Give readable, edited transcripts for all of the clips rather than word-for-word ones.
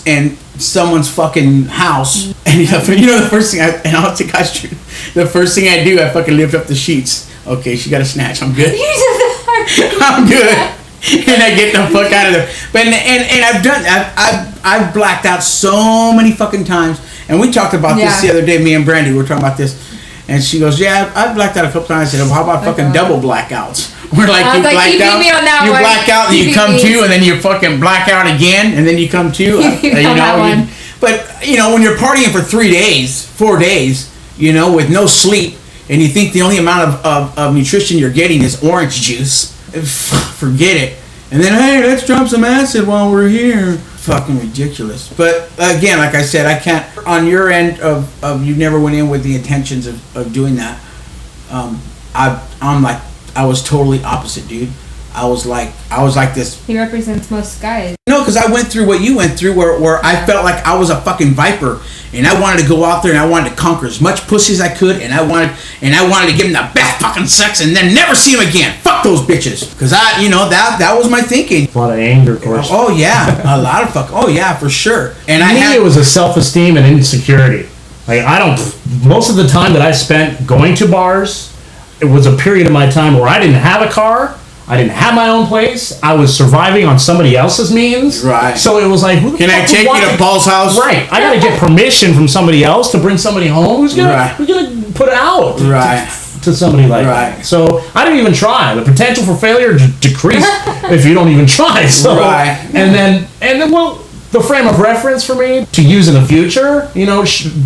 and someone's fucking house, and the first thing the first thing I do, I fucking lift up the sheets. Okay, she got a snatch. I'm good. I'm good. And I get the fuck out of there. But and I've blacked out so many fucking times. And we talked about this the other day. Me and Brandy were talking about this, and she goes, "Yeah, I've blacked out a couple times." I said, "Well, how about fucking double blackouts?" We're like, you black out, and you come to, and then you fucking black out again, and then you come to. But when you're partying for 3 days, 4 days, with no sleep, and you think the only amount of nutrition you're getting is orange juice, forget it. And then, hey, let's drop some acid while we're here. Fucking ridiculous. But again, like I said, I can't. On your end of you never went in with the intentions of doing that. I was totally opposite, dude. I was like this. He represents most guys. No, because I went through what you went through, where I felt like I was a fucking viper, and I wanted to go out there and I wanted to conquer as much pussy as I could, and I wanted to give them the best fucking sex, and then never see them again. Fuck those bitches, because that was my thinking. A lot of anger, of course. Oh yeah, a lot of fuck. Oh yeah, for sure. And it was a self-esteem and insecurity. Like most of the time that I spent going to bars, it was a period of my time where I didn't have a car. I didn't have my own place. I was surviving on somebody else's means. Right. So it was like, who the Can I take you to Paul's house? Right. I got to get permission from somebody else to bring somebody home. Who's gonna put it out to somebody like that? So I didn't even try. The potential for failure decreased if you don't even try. So and then the frame of reference for me to use in the future,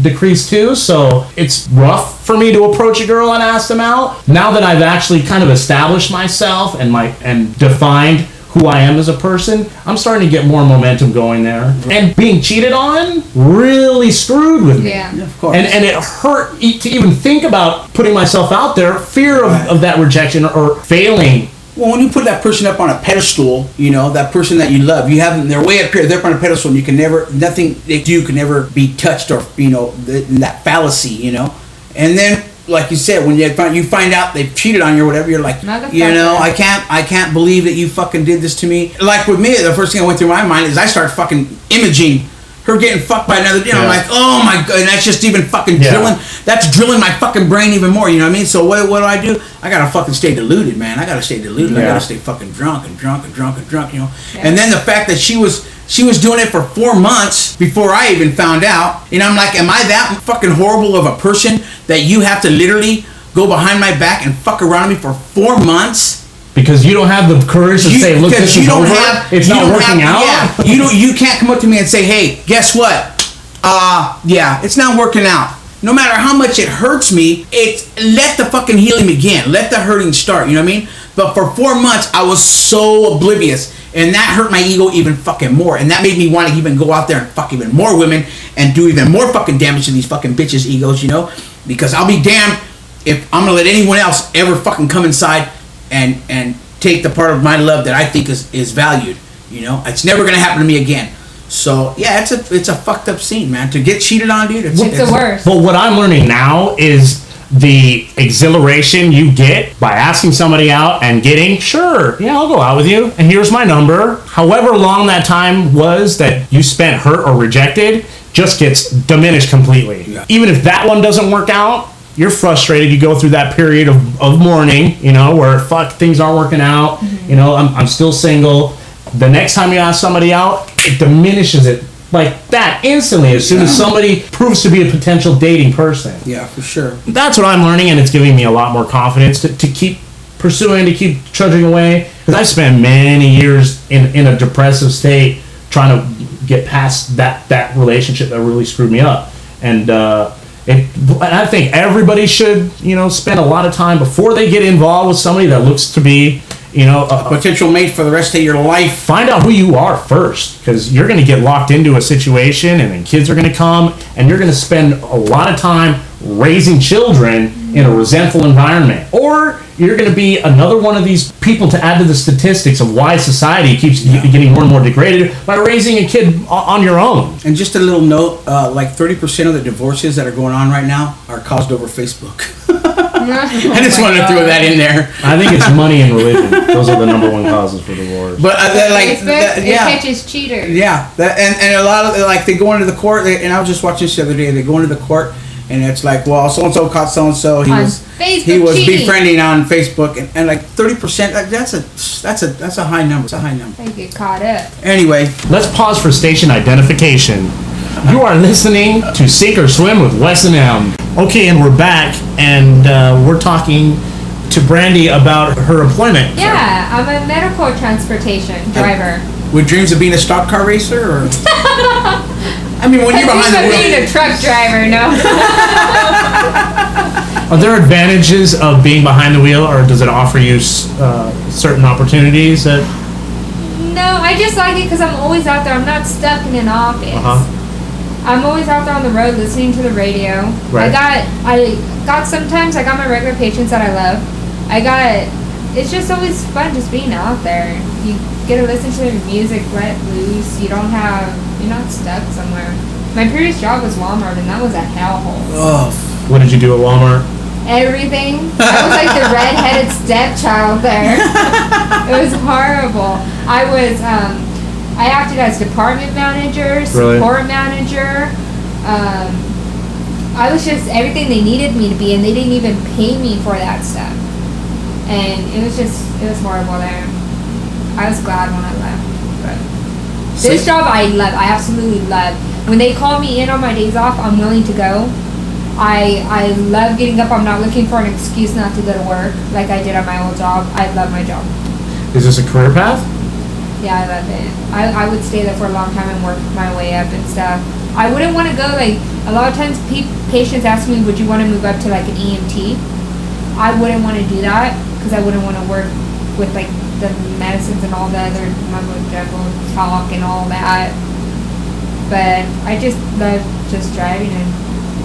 decreased too. So it's rough for me to approach a girl and ask them out. Now that I've actually kind of established myself and defined who I am as a person, I'm starting to get more momentum going there. And being cheated on really screwed with me. Yeah, of course. And it hurt to even think about putting myself out there, fear of that rejection or failing. Well, when you put that person up on a pedestal, that person that you love, you have them, they're way up here, they're up on a pedestal, and nothing they do can never be touched or, that fallacy, And then, like you said, when you find out they've cheated on you or whatever, you're like, I can't believe that you fucking did this to me. Like with me, the first thing that went through my mind is I start fucking imaging her getting fucked by another dude. I'm like, oh my god, and that's just even fucking drilling. That's drilling my fucking brain even more. You know what I mean? So what do? I gotta fucking stay deluded, man. I gotta stay deluded. I gotta stay fucking drunk. Yeah. And then the fact that she was doing it for 4 months before I even found out. And I'm like, am I that fucking horrible of a person that you have to literally go behind my back and fuck around me for 4 months? Because you don't have the courage to say, look, this is over. It's not working out. Yeah. You can't come up to me and say, hey, guess what? It's not working out. No matter how much it hurts me, let the fucking healing begin. Let the hurting start. You know what I mean? But for 4 months, I was so oblivious. And that hurt my ego even fucking more. And that made me want to even go out there and fuck even more women and do even more fucking damage to these fucking bitches' egos, Because I'll be damned if I'm going to let anyone else ever fucking come inside and take the part of my love that I think is valued. It's never going to happen to me again. So yeah, it's a fucked up scene, man. To get cheated on, dude, it's the worst. But what I'm learning now is the exhilaration you get by asking somebody out and getting, sure, yeah, I'll go out with you, and here's my number. However long that time was that you spent hurt or rejected just gets diminished completely. Yeah. Even if that one doesn't work out, you're frustrated. You go through that period of mourning, where things aren't working out. Mm-hmm. I'm still single. The next time you ask somebody out, it diminishes it like that instantly as soon as somebody proves to be a potential dating person. Yeah, for sure. That's what I'm learning, and it's giving me a lot more confidence to keep pursuing, to keep trudging away. Because I've spent many years in a depressive state trying to get past that relationship that really screwed me up. And I think everybody should, spend a lot of time before they get involved with somebody that looks to be, a potential mate for the rest of your life. Find out who you are first, because you're going to get locked into a situation, and then kids are going to come, and you're going to spend a lot of time raising children in a resentful environment. Or you're going to be another one of these people to add to the statistics of why society keeps getting more and more degraded by raising a kid on your own. And just a little note, like 30% of the divorces that are going on right now are caused over Facebook. I just wanted to throw that in there. I think it's money and religion. Those are the number one causes for divorce. But it catches cheaters. Yeah, and a lot of they go into the court, and I was just watching this the other day. They go into the court, and it's like, well, so and so caught so and so. He was cheating. Befriending on Facebook, and like 30%. That's a high number. It's a high number. They get caught up. Anyway, let's pause for station identification. You are listening to Sink or Swim with Wes and M. Okay, and we're back, and we're talking to Brandy about her employment. Yeah, I'm a medical transportation driver. With dreams of being a stock car racer, or? I mean, when you're behind the wheel. Being a truck driver, no. Are there advantages of being behind the wheel, or does it offer you certain opportunities that? No, I just like it because I'm always out there. I'm not stuck in an office. I'm always out there on the road listening to the radio. Right. Sometimes I got my regular patients that I love. It's just always fun just being out there. You get to listen to their music, let loose. You're not stuck somewhere. My previous job was Walmart, and that was a hellhole. Oh. What did you do at Walmart? Everything. I was like the redheaded stepchild there. It was horrible. I acted as department manager, support manager. I was just everything they needed me to be, and they didn't even pay me for that stuff. And it was horrible there. I was glad when I left. But this job I love. I absolutely love. When they call me in on my days off, I'm willing to go. I love getting up. I'm not looking for an excuse not to go to work like I did at my old job. I love my job. Is this a career path? Yeah, I love it. I would stay there for a long time and work my way up and stuff. I wouldn't want to go, like, a lot of times patients ask me, would you want to move up to, like, an EMT? I wouldn't want to do that because I wouldn't want to work with, like, the medicines and all the other mumbo-jumbo talk and all that. But I just love just driving and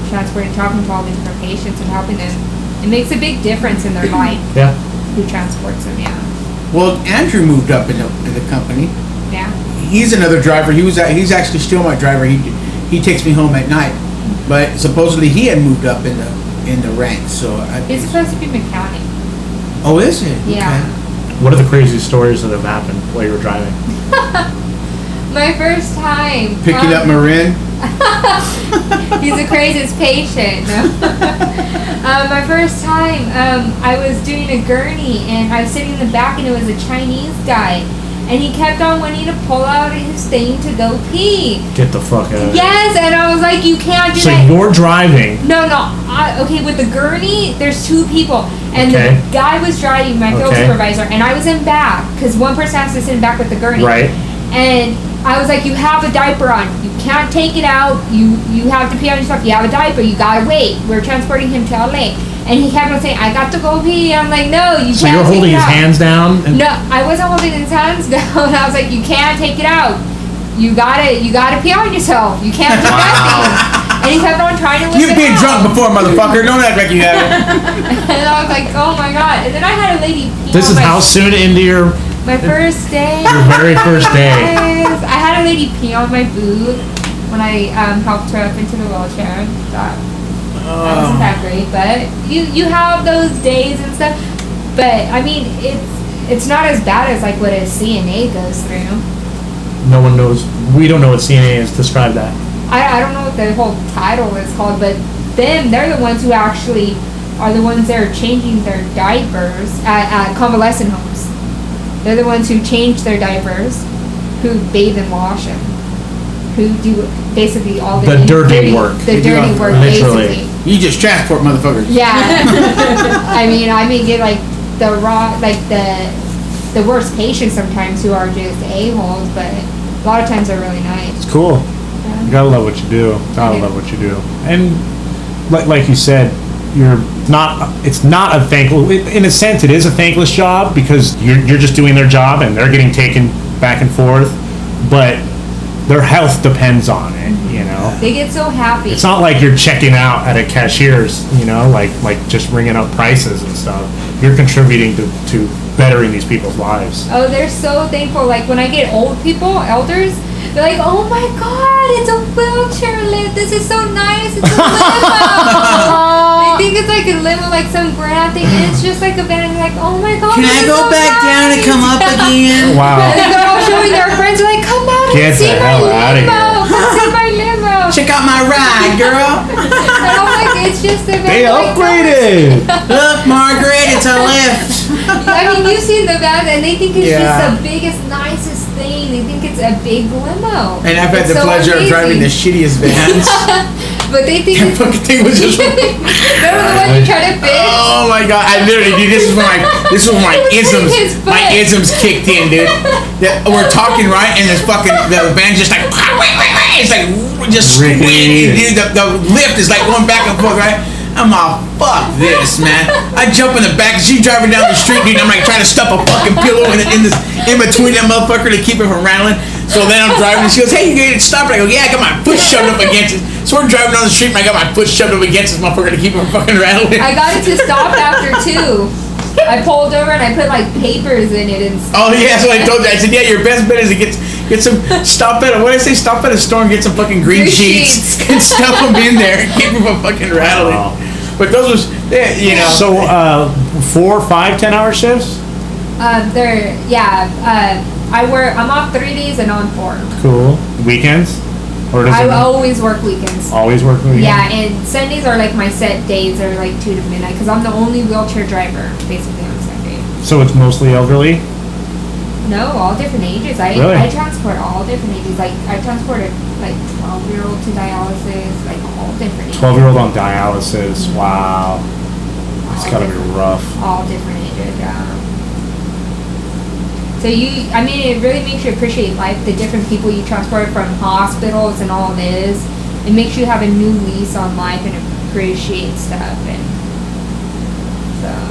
transporting, talking to all the different patients and helping them. It makes a big difference in their life. Yeah. Who transports them, yeah. Well, Andrew moved up in the company. Yeah. He's another driver. He's actually still my driver. He takes me home at night, but supposedly he had moved up in the ranks. So he's supposed to be mechanic. Oh, is it? Yeah. Okay. What are the crazy stories that have happened while you were driving? My first time picking up Marin. He's the craziest patient. My first time, I was doing a gurney, and I was sitting in the back, and it was a Chinese guy, and he kept on wanting to pull out his thing to go pee. Get the fuck out of here. Yes, and I was like, you can't do So that. you're driving. No. Okay, with the gurney, there's two people, and the guy was driving, my field supervisor, and I was in back, because one person has to sit in back with the gurney. Right. And I was like, you have a diaper on. You can't take it out. You have to pee on yourself. You have a diaper. You gotta wait. We're transporting him to LA. And he kept on saying, I got to go pee. I'm like, no, you can't take it out. So you're holding his hands down? No, I wasn't holding his hands down. I was like, you can't take it out. You gotta pee on yourself. You can't do nothing. And he kept on trying to lift it You've been drunk before, motherfucker. Don't act like you haven't. And I was like, oh my God. And then I had a lady pee This is how soon into your... My first day. Your very first day. Yes. I had a lady pee on my boot when I helped her up into the wheelchair. That wasn't that great, but you have those days and stuff. But I mean, it's not as bad as like what a CNA goes through. No one knows. We don't know what CNA is. Describe that. I don't know what the whole title is called, but they're the ones who actually are the ones that are changing their diapers at convalescent homes. They're the ones who change their diapers, who bathe and wash them, who do basically all the dirty work. The dirty work, literally. basically. You just transport motherfuckers. Yeah. I mean, get like the raw, like the worst patients sometimes who are just a-holes, but a lot of times they're really nice. It's cool. You gotta love what you do. Gotta love what you do. And like you said, it's not a thankless, in a sense it is a thankless job because you're just doing their job and they're getting taken back and forth, but their health depends on it, you know. They get so happy. It's not like you're checking out at a cashier's, you know, like just ringing up prices and stuff. You're contributing to bettering these people's lives. Oh, they're so thankful. Like when I get elders, they're like, oh my God, it's a wheelchair lift. This is so nice. It's a limo. They think it's like like a limo, like some grand thing, and it's just like a van. And like, oh my god, can I go back down and come up again? Wow. And they're all showing their friends, like, come out and see my limo. Come see my limo. Check out my ride, girl. And I'm like, it's just a van. They upgraded. Look, Margaret, it's a lift. I mean, you've seen the vans, and they think it's just the biggest, nicest thing. They think it's a big limo. And I've had the pleasure of driving the shittiest vans. But they think that fucking thing was just. Remember the one you try to fix? Oh my god! I literally, dude. This is when my isms, kicked in, dude. We're talking right, and this fucking the van just like, it's like just squeaking, dude. The lift is like going back and forth, right? I'm all, fuck this, man. I jump in the back, she's driving down the street, dude. I'm like trying to stuff a fucking pillow in between that motherfucker to keep it from rattling. So then I'm driving, and she goes, hey, you gotta stop it. I go, yeah, I got my foot shoved up against it. So we're driving down the street, and I got my foot shoved up against this motherfucker to keep it from fucking rattling. I got it to stop after 2. I pulled over and I put like papers in it and stuff. Oh yeah, so I told you. I said, yeah, your best bet is to get some stop at a store and get some fucking green sheets and stuff them in there and keep them from fucking rattling. Wow. But those was, you know. So 4, 5, 10-hour shifts? I'm off 3 days and on 4. Cool. Weekends? Or does I always work weekends. Always work weekends? Yeah, and Sundays are like my set days are like 2 to midnight because I'm the only wheelchair driver basically on Sunday. So it's mostly elderly? No, all different ages. Really? I transport all different ages. Like I transported like 12-year-old to dialysis, like all different ages. 12-year-old on dialysis. Mm-hmm. Wow. It's gotta be rough. All different ages, yeah. So it really makes you appreciate life, the different people you transport from hospitals and all this. It makes you have a new lease on life and appreciate stuff.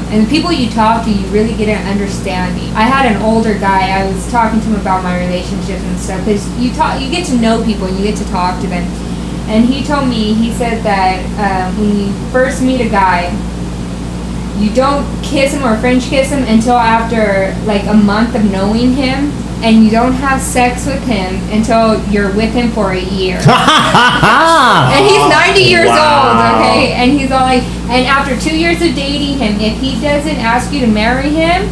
And the people you talk to, you really get an understanding. I had an older guy, I was talking to him about my relationships and stuff, because you get to know people and you get to talk to them. And he told me, he said that when you first meet a guy, you don't kiss him or French kiss him until after like a month of knowing him, and you don't have sex with him until you're with him for a year. And he's 90 years old, okay? And he's all like, and after 2 years of dating him, if he doesn't ask you to marry him,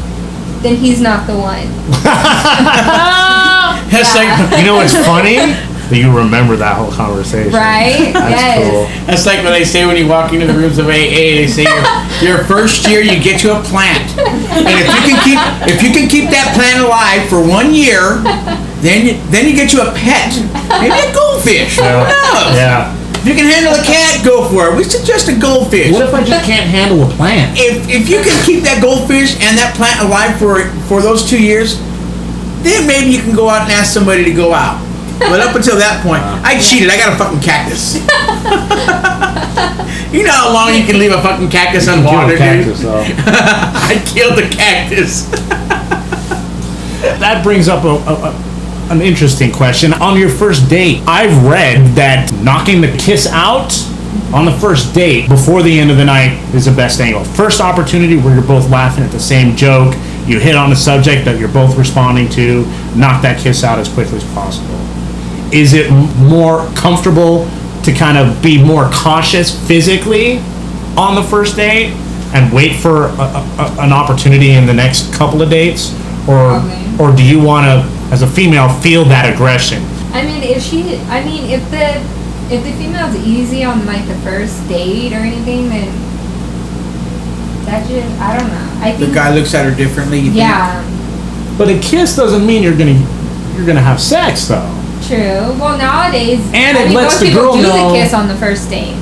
then he's not the one. That's like, you know what's funny? That you remember that whole conversation. Right? That's cool. That's like when they say when you walk into the rooms of AA, they say your first year you get you a plant, and if you can keep that plant alive for 1 year, then you get you a pet, maybe a goldfish. Yeah. Who knows? Yeah. If you can handle a cat, go for it. We suggest a goldfish. What if I just can't handle a plant? If you can keep that goldfish and that plant alive for those 2 years, then maybe you can go out and ask somebody to go out. But up until that point, I cheated. I got a fucking cactus. You know how long you can leave a fucking cactus unwatered, dude? I killed the cactus. That brings up an interesting question. On your first date, I've read that knocking the kiss out on the first date before the end of the night is the best angle. First opportunity where you're both laughing at the same joke, you hit on a subject that you're both responding to, knock that kiss out as quickly as possible. Is it more comfortable to kind of be more cautious physically on the first date and wait for an opportunity in the next couple of dates? Or do you want to, as a female, feel that aggression? I mean, if the female's easy on like the first date or anything, then that just, I don't know. I think the guy looks at her differently. Yeah. But a kiss doesn't mean you're gonna have sex though. True. Well, nowadays, and it lets the girl know. Most people do the kiss on the first date.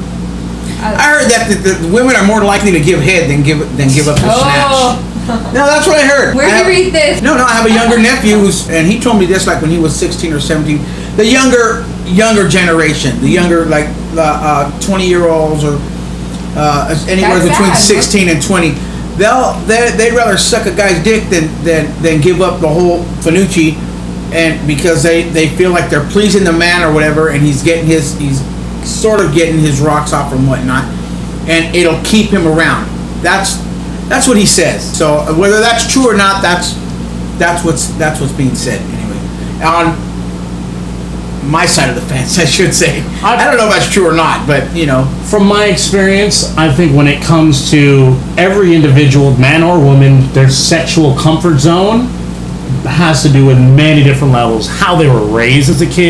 I heard that the women are more likely to give head than give up the snatch. No, that's what I heard. Where'd you read this? No, I have a younger nephew and he told me this like when he was 16 or 17. The younger generation, the younger like 20-year-olds or anywhere between 16 and 20. They'd rather suck a guy's dick than give up the whole Fanucci, and because they feel like they're pleasing the man or whatever, and he's sort of getting his rocks off and whatnot, and it'll keep him around. That's what he says. So whether that's true or not, that's what's being said anyway. On my side of the fence, I should say. I don't know if that's true or not, but you know. From my experience, I think when it comes to every individual, man or woman, their sexual comfort zone has to do with many different levels. How they were raised as a kid.